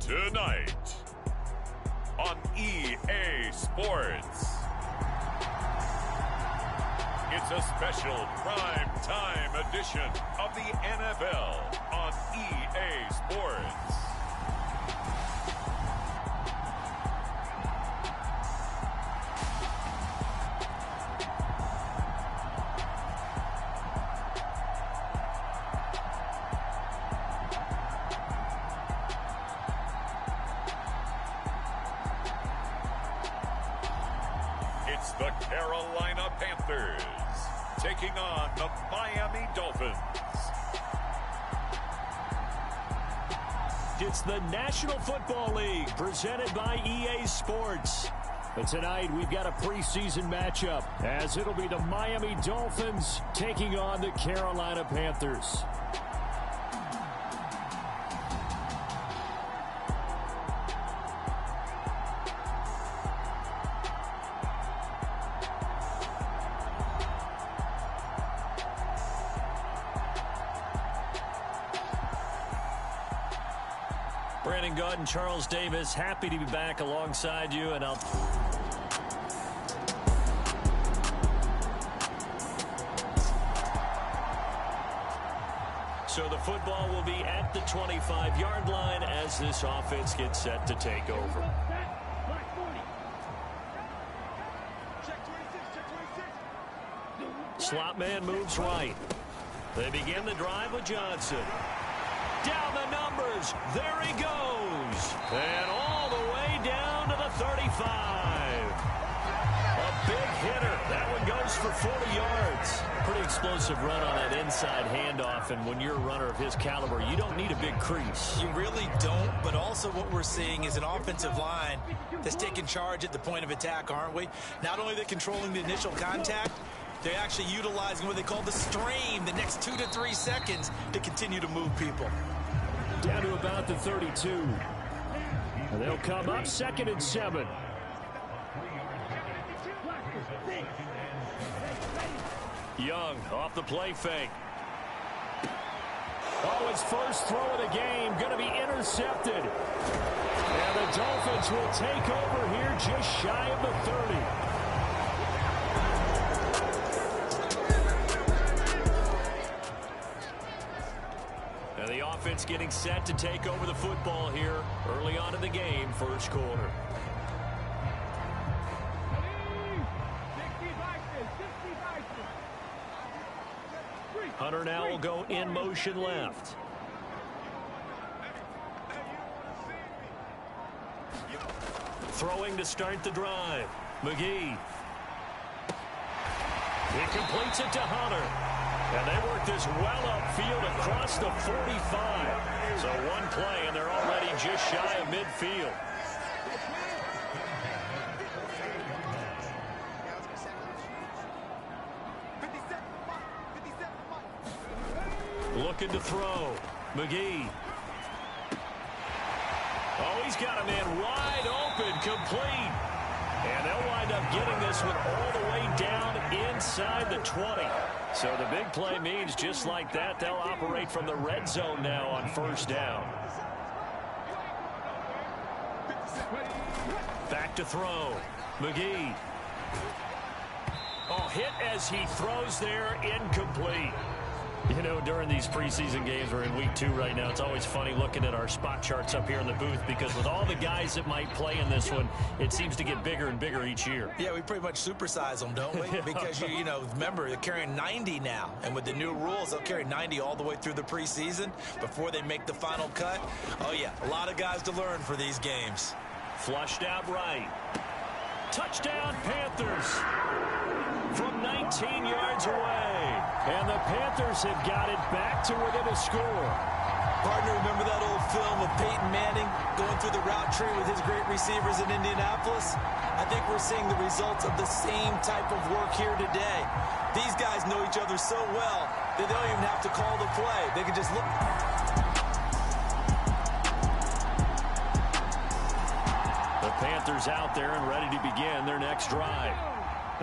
Tonight on EA Sports, it's a special prime time edition of the NFL on EA Sports. It's the Carolina Panthers taking on the Miami Dolphins. It's the National Football League presented by EA Sports. But tonight we've got a preseason matchup as it'll be the Miami Dolphins taking on the Carolina Panthers. Brandon Gaud and Charles Davis, happy to be back alongside you, and So the football will be at the 25-yard line as this offense gets set to take over. Slot man moves right. They begin the drive with Johnson. Down the numbers. There he goes. And all the way down to the 35. A big hitter. That one goes for 40 yards. Pretty explosive run on that inside handoff. And when you're a runner of his caliber, you don't need a big crease. You really don't. But also what we're seeing is an offensive line that's taking charge at the point of attack, aren't we? Not only are they controlling the initial contact, they're actually utilizing what they call the stream, the next 2 to 3 seconds, to continue to move people. Down to about the 32. And they'll come up 2nd and 7. Young off the play fake. Oh, his first throw of the game going to be intercepted. And the Dolphins will take over here just shy of the 30. Offense getting set to take over the football here early on in the game, first quarter. Hunter now will go in motion left. Throwing to start the drive. McGee. He completes it to Hunter. And they work this well upfield across the 45. So one play, and they're already just shy of midfield. Looking to throw. McGee. Oh, he's got a man wide open, complete. And they'll wind up getting this one all the way down inside the 20. So the big play means just like that, they'll operate from the red zone now on first down. Back to throw. McGee. Oh, hit as he throws there, incomplete. You know, during these preseason games, we're in week 2 right now, it's always funny looking at our spot charts up here in the booth because with all the guys that might play in this one, it seems to get bigger and bigger each year. Yeah, we pretty much supersize them, don't we? Because, you know, remember, they're carrying 90 now. And with the new rules, they'll carry 90 all the way through the preseason before they make the final cut. Oh, yeah, a lot of guys to learn for these games. Flushed out right. Touchdown, Panthers. From 19 yards away. And the Panthers have got it back to within a score. Partner, remember that old film of Peyton Manning going through the route tree with his great receivers in Indianapolis? I think we're seeing the results of the same type of work here today. These guys know each other so well that they don't even have to call the play. They can just look. The Panthers out there and ready to begin their next drive.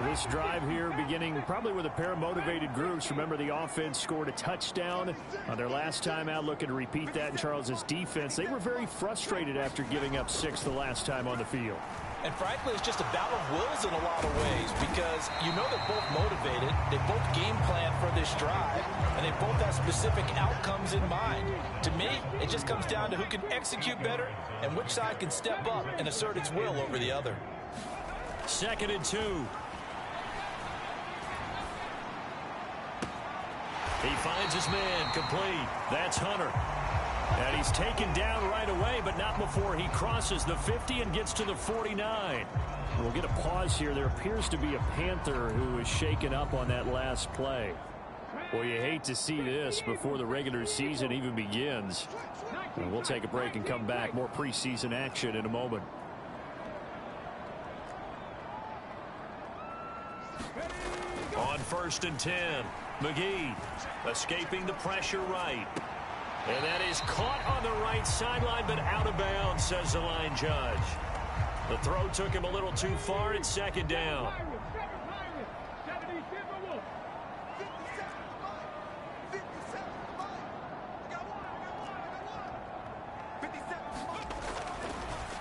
This drive here beginning probably with a pair of motivated groups. Remember, the offense scored a touchdown on their last time out, looking to repeat that in Charles's defense. They were very frustrated after giving up 6 the last time on the field. And frankly, it's just a battle of wills in a lot of ways because you know they're both motivated, they both game plan for this drive, and they both have specific outcomes in mind. To me, it just comes down to who can execute better and which side can step up and assert its will over the other. 2nd and 2. He finds his man, complete. That's Hunter. And he's taken down right away, but not before he crosses the 50 and gets to the 49. We'll get a pause here. There appears to be a Panther who is shaken up on that last play. Well, you hate to see this before the regular season even begins. And we'll take a break and come back. More preseason action in a moment. On 1st and 10, McGee escaping the pressure right. And that is caught on the right sideline, but out of bounds, says the line judge. The throw took him a little too far. It's 2nd down.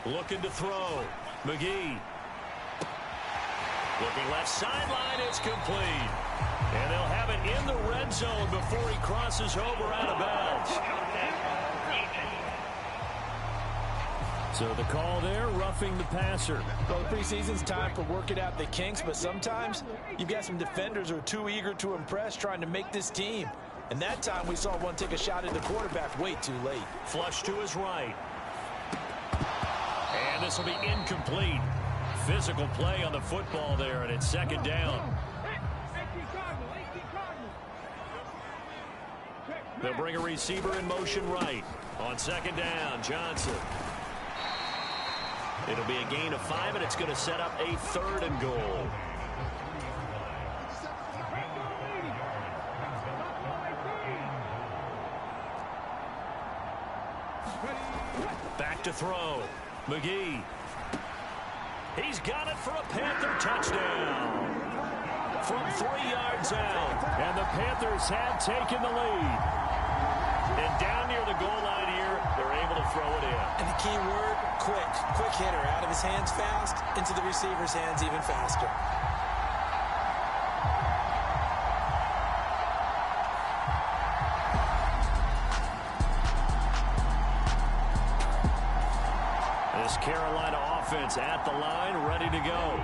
Looking to throw. McGee. Looking left sideline, it's complete. And they'll have it in the red zone before he crosses over out of bounds. So the call there, roughing the passer. Well, the preseason's time for working out the kinks, but sometimes you've got some defenders who are too eager to impress trying to make this team. And that time we saw one take a shot at the quarterback way too late. Flush to his right. And this will be incomplete. Physical play on the football there, and it's 2nd down. They'll bring a receiver in motion right. On 2nd down, Johnson. It'll be a gain of 5, and it's going to set up a 3rd and goal. Back to throw. McGee. He's got it for a Panther touchdown. From 3 yards out. And the Panthers have taken the lead. And down near the goal line here, they're able to throw it in. And the key word, quick. Quick hitter. Out of his hands fast, into the receiver's hands even faster. This Carolina offense at the line, ready to go.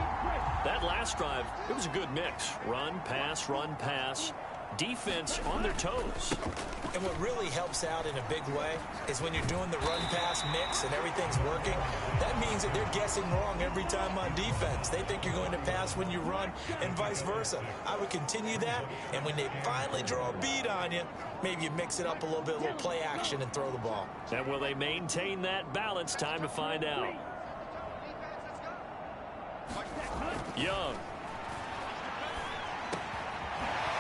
That last drive, it was a good mix. Run, pass, defense on their toes. And what really helps out in a big way is when you're doing the run-pass mix and everything's working, that means that they're guessing wrong every time on defense. They think you're going to pass when you run and vice versa. I would continue that, and when they finally draw a bead on you, maybe you mix it up a little bit, a little play action, and throw the ball. And will they maintain that balance? Time to find out. Young.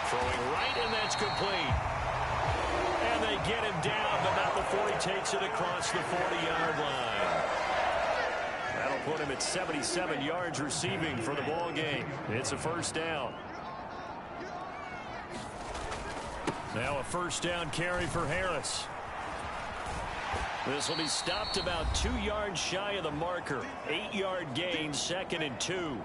Throwing right, and that's complete. And they get him down, but not before he takes it across the 40-yard line. That'll put him at 77 yards receiving for the ball game. It's a 1st down. Now a 1st down carry for Harris. This will be stopped about 2 yards shy of the marker. 8-yard gain, 2nd and 2.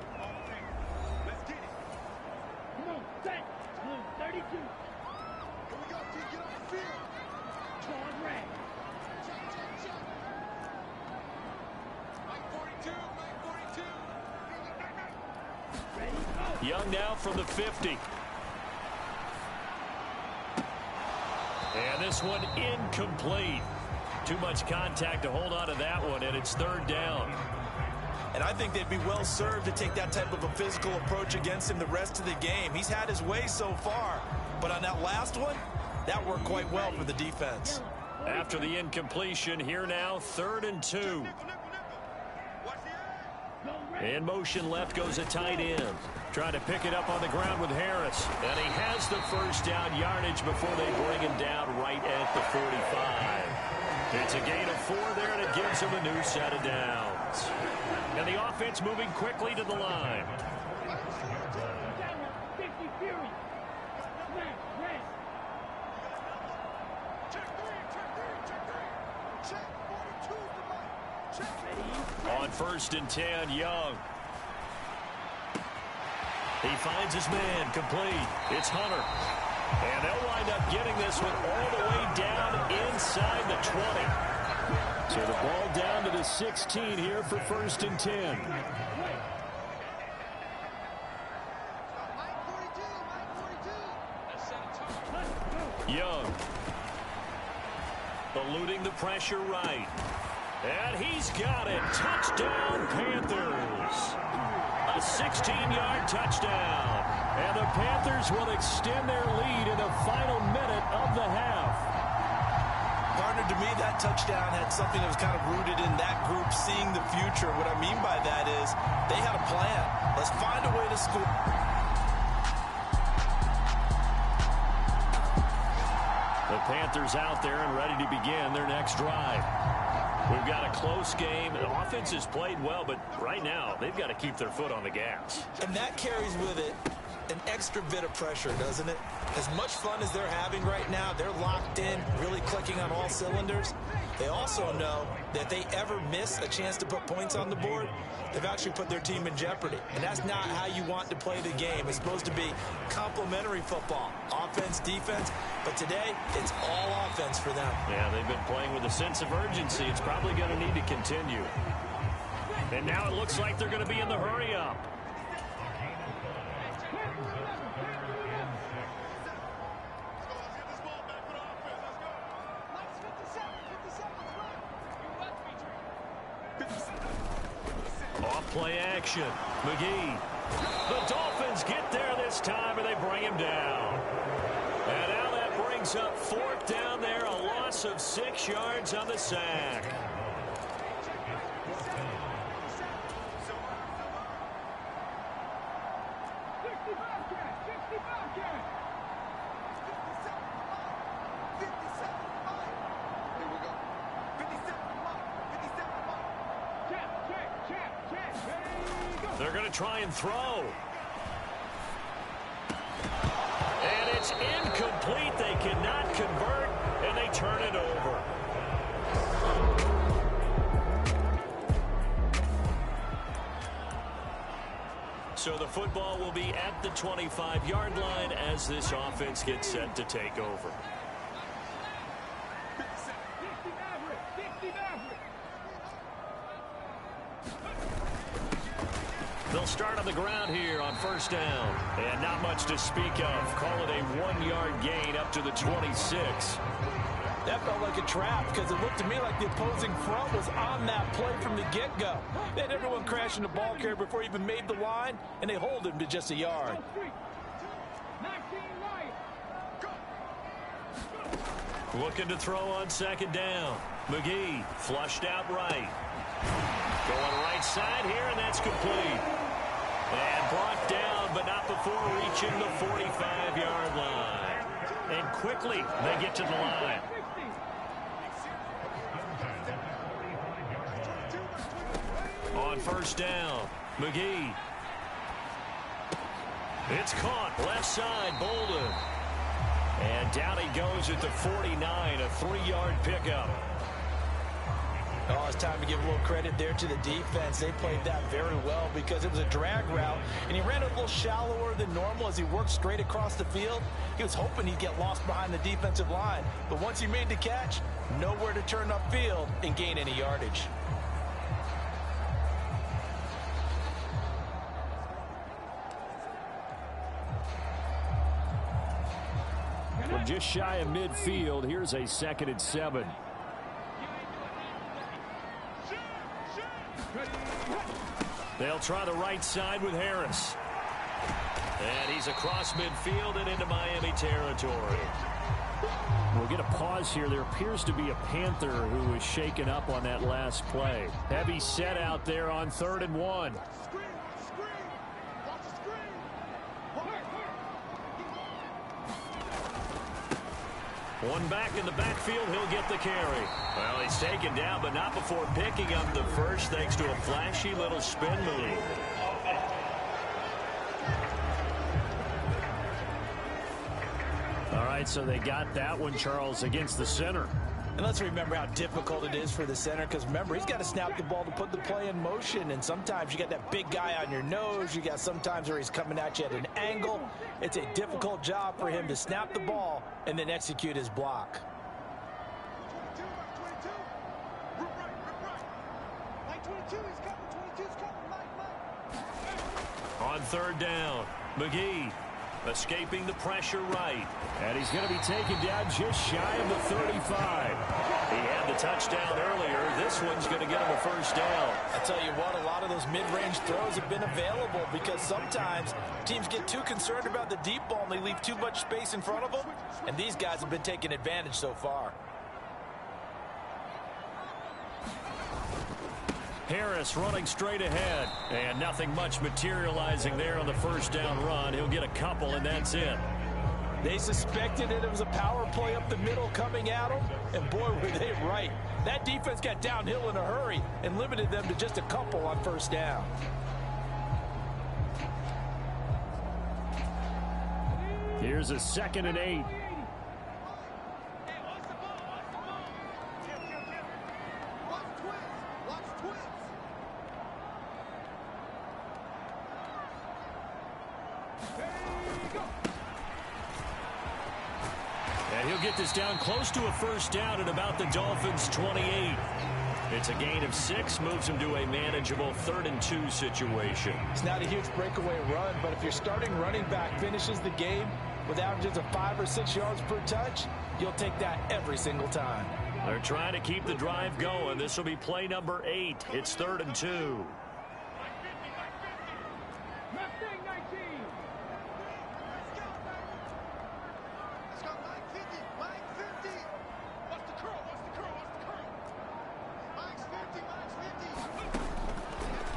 Young now from the 50. And this one incomplete. Too much contact to hold on to that one, and it's 3rd down. And I think they'd be well served to take that type of a physical approach against him the rest of the game. He's had his way so far, but on that last one, that worked quite well for the defense. After the incompletion, here now, 3rd and 2. In motion left goes a tight end. Trying to pick it up on the ground with Harris. And he has the 1st down yardage before they bring him down right at the 45. It's a gain of 4 there, and it gives him a new set of downs. And the offense moving quickly to the line. On 1st and 10, Young. He finds his man, complete. It's Hunter. And they'll wind up getting this one all the way down inside the 20. So the ball down to the 16 here for 1st and 10. Young. Eluding the pressure right. And he's got it. Touchdown, Panthers. A 16-yard touchdown. And the Panthers will extend their lead in the final minute of the half. Partner, to me, that touchdown had something that was kind of rooted in that group seeing the future. What I mean by that is they had a plan. Let's find a way to score. The Panthers out there and ready to begin their next drive. We've got a close game. The offense has played well, but right now they've got to keep their foot on the gas. And that carries with it an extra bit of pressure, doesn't it? As much fun as they're having right now, they're locked in, really clicking on all cylinders. They also know that if they ever miss a chance to put points on the board, they've actually put their team in jeopardy. And that's not how you want to play the game. It's supposed to be complementary football, offense, defense. But today, it's all offense for them. Yeah, they've been playing with a sense of urgency. It's probably going to need to continue. And now it looks like they're going to be in the hurry-up. Off-play action. McGee. The Dolphins get there this time, and they bring him down. And now that brings up 4th down there, a loss of 6 yards on the sack. They're going to try and throw. And it's incomplete. They cannot convert, and they turn it over. So the football will be at the 25-yard line as this offense gets set to take over. They'll start on the ground here on 1st down. And not much to speak of. Call it a 1-yard gain up to the 26. That felt like a trap because it looked to me like the opposing front was on that play from the get-go. They had everyone crashing the ball carrier before he even made the line, and they hold him to just a yard. Looking to throw on 2nd down. McGee flushed out right. Going right side here, and that's complete. And brought down, but not before reaching the 45-yard line. And quickly, they get to the line. On 1st down, McGee. It's caught, left side, Bolden. And down he goes at the 49, a 3-yard pickup. Oh, it's time to give a little credit there to the defense. They played that very well because it was a drag route, and he ran a little shallower than normal as he worked straight across the field. He was hoping he'd get lost behind the defensive line, but once he made the catch, nowhere to turn upfield and gain any yardage. From just shy of midfield, here's a 2nd and 7. They'll try the right side with Harris. And he's across midfield and into Miami territory. We'll get a pause here. There appears to be a Panther who was shaken up on that last play. Heavy set out there on 3rd and 1. One back in the backfield, he'll get the carry. Well, he's taken down, but not before picking up the first thanks to a flashy little spin move. right, so they got that one, Charles, against the center. And let's remember how difficult it is for the center, because remember, he's got to snap the ball to put the play in motion, and sometimes you got that big guy on your nose. You got sometimes where he's coming at you at an angle. It's a difficult job for him to snap the ball and then execute his block. On third down, McGee escaping the pressure right. And he's going to be taken down just shy of the 35. He had the touchdown earlier. This one's going to get him a first down. I tell you what, a lot of those mid-range throws have been available because sometimes teams get too concerned about the deep ball and they leave too much space in front of them. And these guys have been taking advantage so far. Harris running straight ahead, and nothing much materializing there on the first down run. He'll get a couple, and that's it. They suspected it was a power play up the middle coming at them, and boy, were they right. That defense got downhill in a hurry and limited them to just a couple on first down. Here's a 2nd and 8. And he'll get this down close to a first down at about the Dolphins' 28. It's a gain of 6, moves him to a manageable 3rd and 2 situation. It's not a huge breakaway run, but if your starting running back finishes the game with averages of 5 or 6 yards per touch, you'll take that every single time. They're trying to keep the drive going. This will be play number 8. It's 3rd and 2.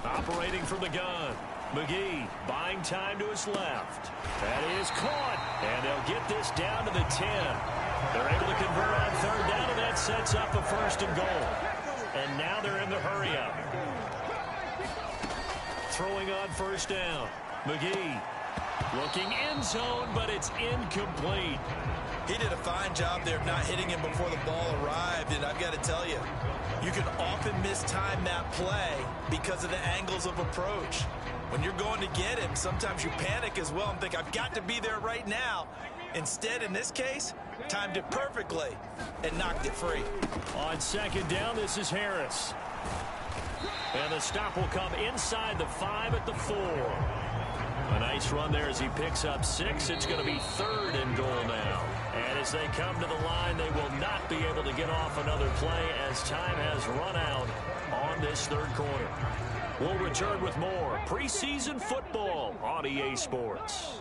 Operating from the gun, McGee buying time to his left. That is caught, and they'll get this down to the 10. They're able to convert on third down, and that sets up a 1st and goal. And now they're in the hurry-up. Throwing on first down, McGee looking end zone, but it's incomplete. He did a fine job there of not hitting him before the ball arrived, and I've got to tell you, you can often mistime that play because of the angles of approach. When you're going to get him, sometimes you panic as well and think, I've got to be there right now. Instead, in this case, timed it perfectly and knocked it free. On 2nd down, this is Harris. And the stop will come inside the 5 at the 4. A nice run there as he picks up 6. It's going to be 3rd and goal now. And as they come to the line, they will not be able to get off another play as time has run out on this 3rd quarter. We'll return with more preseason football on EA Sports.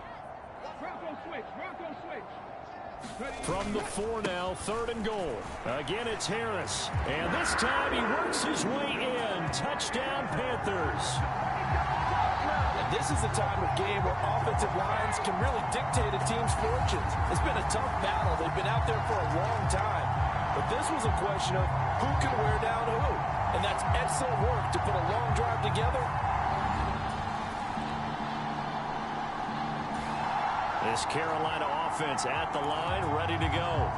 From the 4 now, 3rd and goal. Again, it's Harris. And this time he works his way in. Touchdown, Panthers. This is the time of game where offensive lines can really dictate a team's fortunes. It's been a tough battle. They've been out there for a long time. But this was a question of who can wear down who. And that's excellent work to put a long drive together. This Carolina offense at the line, ready to go.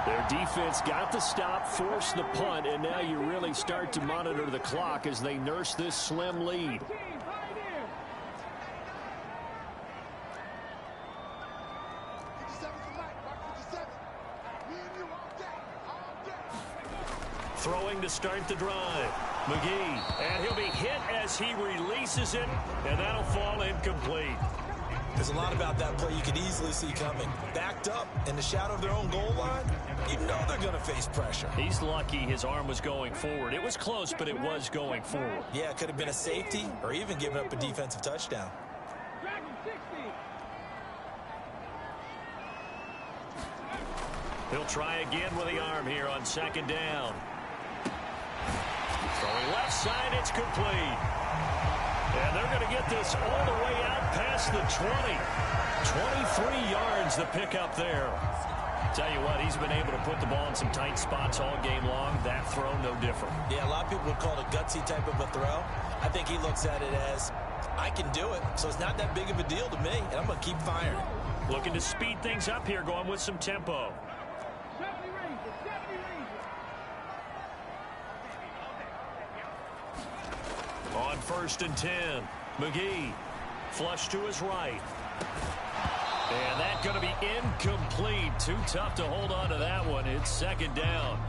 Their defense got the stop, forced the punt, and now you really start to monitor the clock as they nurse this slim lead. Throwing to start the drive. McGee, and he'll be hit as he releases it, and that'll fall incomplete. There's a lot about that play you could easily see coming. Backed up in the shadow of their own goal line, you know they're going to face pressure. He's lucky his arm was going forward. It was close, but it was going forward. Yeah, it could have been a safety or even given up a defensive touchdown. He'll try again with the arm here on 2nd down. Throwing left side, it's complete. And they're going to get this all the way out past the 20. 23 yards the pickup there. Tell you what, he's been able to put the ball in some tight spots all game long. That throw, no different. Yeah, a lot of people would call it a gutsy type of a throw. I think he looks at it as I can do it, so it's not that big of a deal to me, and I'm going to keep firing. Looking to speed things up here, going with some tempo. On 1st and 10, McGee, flush to his right. And that's going to be incomplete. Too tough to hold on to that one. It's 2nd down.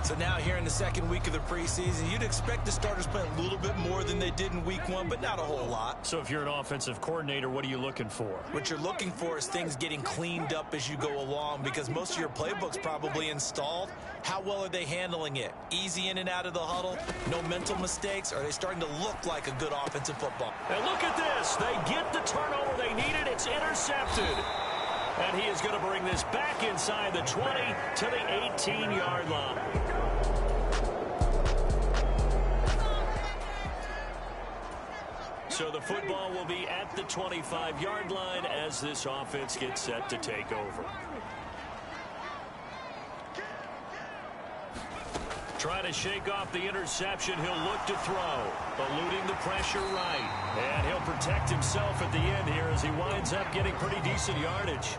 So now here in the 2nd week of the preseason, you'd expect the starters playing a little bit more than they did in week 1, but not a whole lot. So if you're an offensive coordinator, what are you looking for? What you're looking for is things getting cleaned up as you go along, because most of your playbook's probably installed. How well are they handling it? Easy in and out of the huddle? No mental mistakes? Are they starting to look like a good offensive football? And look at this. They get the turnover they needed. It's intercepted. And he is going to bring this back inside the 20 to the 18-yard line. So the football will be at the 25-yard line as this offense gets set to take over. Trying to shake off the interception. He'll look to throw. Eluding the pressure right. And he'll protect himself at the end here as he winds up getting pretty decent yardage.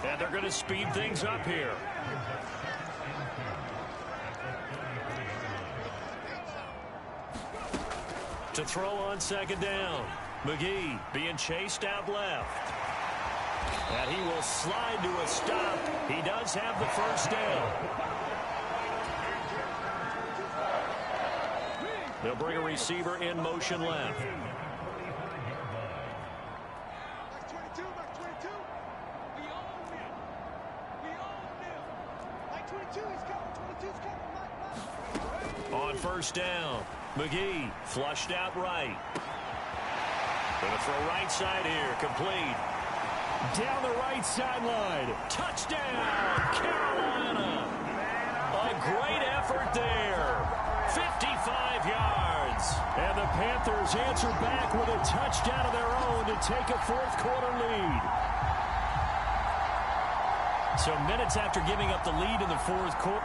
And they're going to speed things up here. To throw on 2nd down. McGee being chased out left. And he will slide to a stop. He does have the 1st down. They'll bring a receiver in motion left. On 1st down, McGee flushed out right. Going to throw right side here, complete. Down the right sideline. Touchdown, Carolina. A great effort there. 55 yards. And the Panthers answer back with a touchdown of their own to take a 4th quarter lead. So minutes after giving up the lead in the 4th quarter.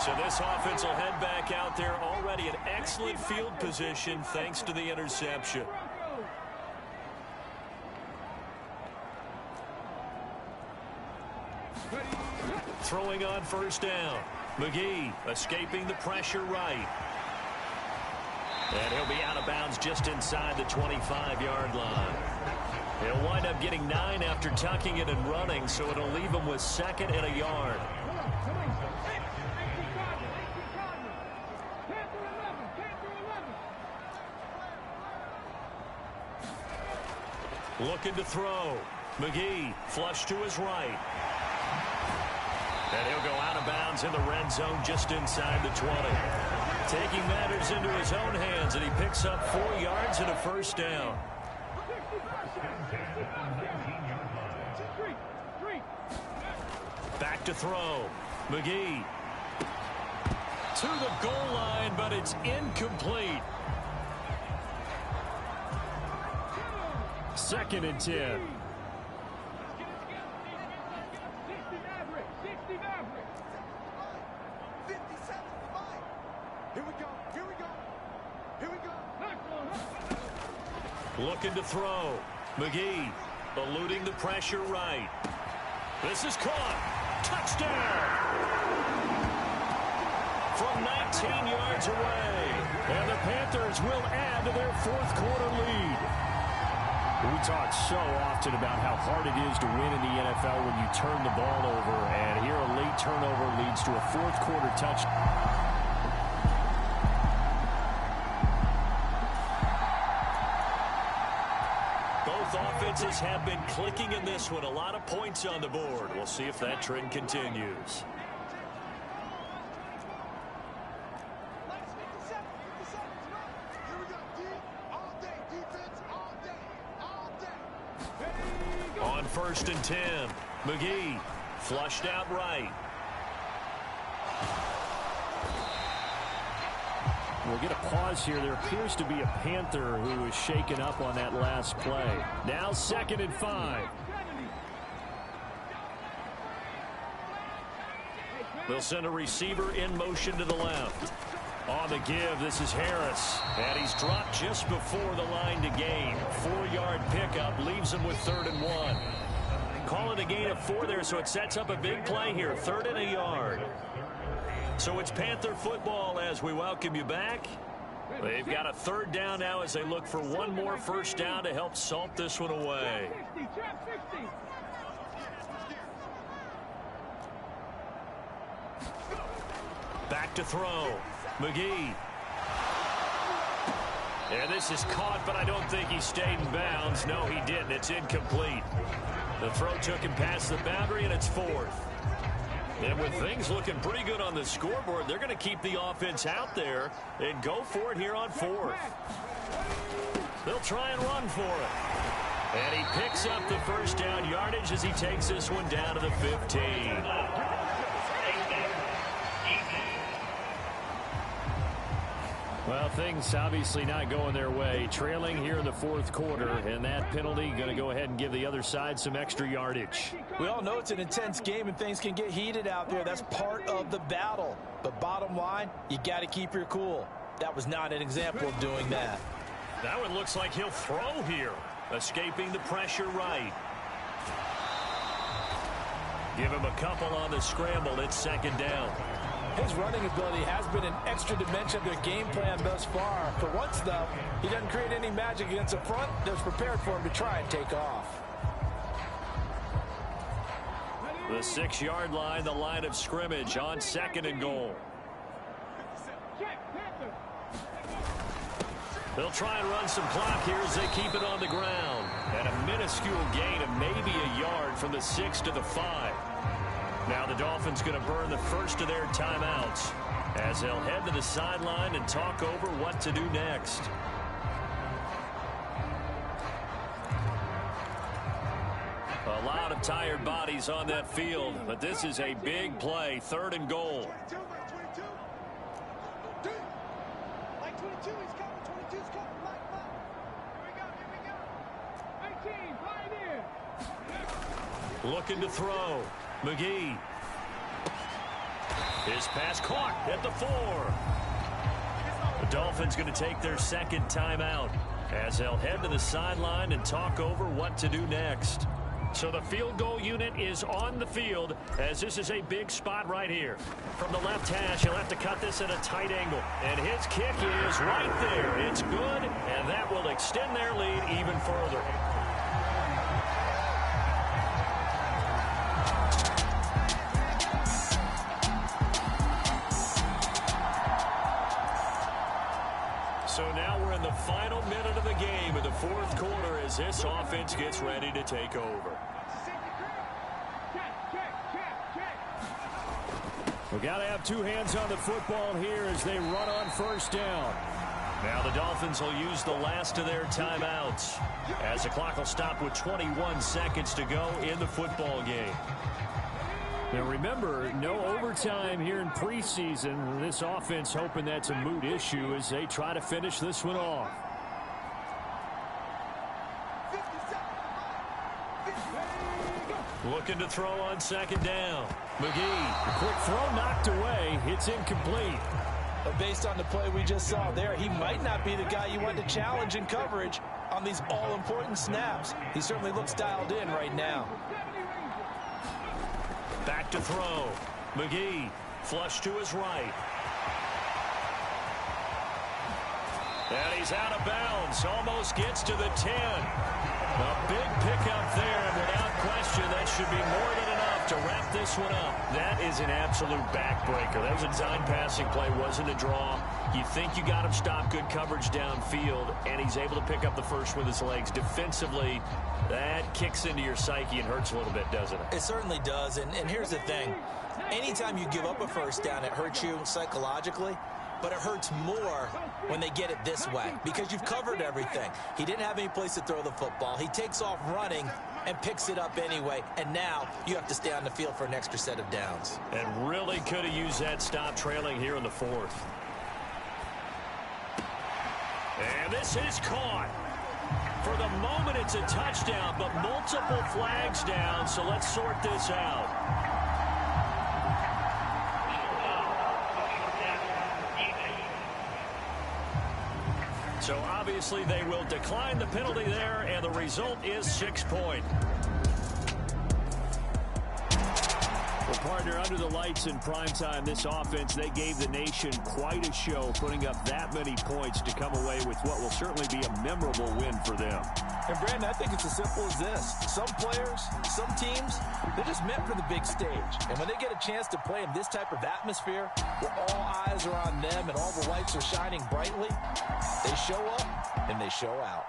So this offense will head back out there, already in excellent field position thanks to the interception. Throwing on 1st down. McGee escaping the pressure right. And he'll be out of bounds just inside the 25-yard line. He'll wind up getting 9 after tucking it and running, so it'll leave him with 2nd and a yard. Looking to throw. McGee flush to his right. And he'll go out of bounds in the red zone just inside the 20. Taking matters into his own hands, and he picks up 4 yards and a 1st down. Back to throw. McGee to the goal line, but it's incomplete. 2nd and 10. Looking to throw. McGee eluding the pressure right. This is caught. Touchdown! From 19 yards away. And the Panthers will add to their 4th quarter lead. We talk so often about how hard it is to win in the NFL when you turn the ball over. And here a late turnover leads to a 4th quarter touchdown. Offenses have been clicking in this one. A lot of points on the board. We'll see if that trend continues. On 1st and 10, McGee flushed out right. We'll get a pause here. There appears to be a Panther who is shaken up on that last play. Now 2nd and 5. They'll send a receiver in motion to the left. On the give, this is Harris. And he's dropped just before the line to gain. 4-yard pickup leaves him with 3rd and 1. Call it a gain of 4 there, so it sets up a big play here. 3rd and a yard. So it's Panther football as we welcome you back. They've got a 3rd down now as they look for one more first down to help salt this one away. Back to throw. McGee. And this is caught, but I don't think he stayed in bounds. No, he didn't. It's incomplete. The throw took him past the boundary, and it's 4th. And with things looking pretty good on the scoreboard, they're going to keep the offense out there and go for it here on 4th. They'll try and run for it. And he picks up the first down yardage as he takes this one down to the 15. Well, things obviously not going their way. Trailing here in the 4th quarter, and that penalty going to go ahead and give the other side some extra yardage. We all know it's an intense game and things can get heated out there. That's part of the battle. But bottom line, you got to keep your cool. That was not an example of doing that. That one looks like he'll throw here. Escaping the pressure right. Give him a couple on the scramble. It's 2nd down. His running ability has been an extra dimension of their game plan thus far. For once, though, he doesn't create any magic against the front that's prepared for him to try and take off. The 6-yard line, the line of scrimmage on 2nd and goal. They'll try and run some clock here as they keep it on the ground. And a minuscule gain of maybe a yard from the 6 to the 5. Now the Dolphins going to burn the first of their timeouts as they'll head to the sideline and talk over what to do next. A lot of tired bodies on that field, but this is a big play. 3rd and goal. Looking to throw. McGee. His pass caught at the 4. The Dolphins going to take their 2nd timeout as they'll head to the sideline and talk over what to do next. So the field goal unit is on the field as this is a big spot right here. From the left hash, he'll have to cut this at a tight angle. And his kick is right there. It's good, and that will extend their lead even further. So now we're in the final minute of the game in the 4th quarter as this offense gets ready to take over. We've got to have 2 hands on the football here as they run on 1st down. Now the Dolphins will use the last of their timeouts as the clock will stop with 21 seconds to go in the football game. Now remember, no overtime here in preseason. This offense hoping that's a moot issue as they try to finish this one off. Looking to throw on 2nd down. McGee, quick throw knocked away. It's incomplete. But based on the play we just saw there, he might not be the guy you want to challenge in coverage on these all-important snaps. He certainly looks dialed in right now. Back to throw. McGee, flush to his right. And he's out of bounds. Almost gets to the 10. A big pickup there, and without question, that should be more than enough to wrap this one up. That is an absolute backbreaker. That was a design passing play, wasn't a draw. You think you got him stopped, good coverage downfield, and he's able to pick up the first with his legs. Defensively, that kicks into your psyche and hurts a little bit, doesn't it? It certainly does, and here's the thing. Anytime you give up a first down, it hurts you psychologically. But it hurts more when they get it this way because you've covered everything. He didn't have any place to throw the football. He takes off running and picks it up anyway. And now you have to stay on the field for an extra set of downs. And really could have used that stop trailing here in the 4th. And this is caught. For the moment, it's a touchdown, but multiple flags down. So let's sort this out. So obviously they will decline the penalty there, and the result is 6 points. Well, partner, under the lights in primetime, this offense, they gave the nation quite a show, putting up that many points to come away with what will certainly be a memorable win for them. And, Brandon, I think it's as simple as this. Some players, some teams, they're just meant for the big stage. And when they get a chance to play in this type of atmosphere, where all eyes are on them and all the lights are shining brightly, they show up and they show out.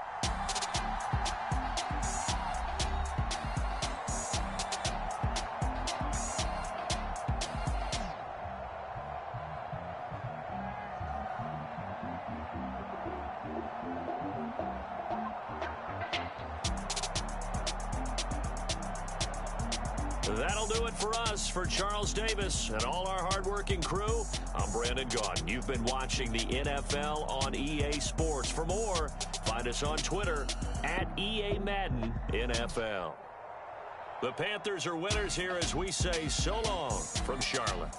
That'll do it for us. For Charles Davis and all our hardworking crew, I'm Brandon Gaudin. You've been watching the NFL on EA Sports. For more, find us on Twitter at EA Madden NFL. The Panthers are winners here as we say so long from Charlotte.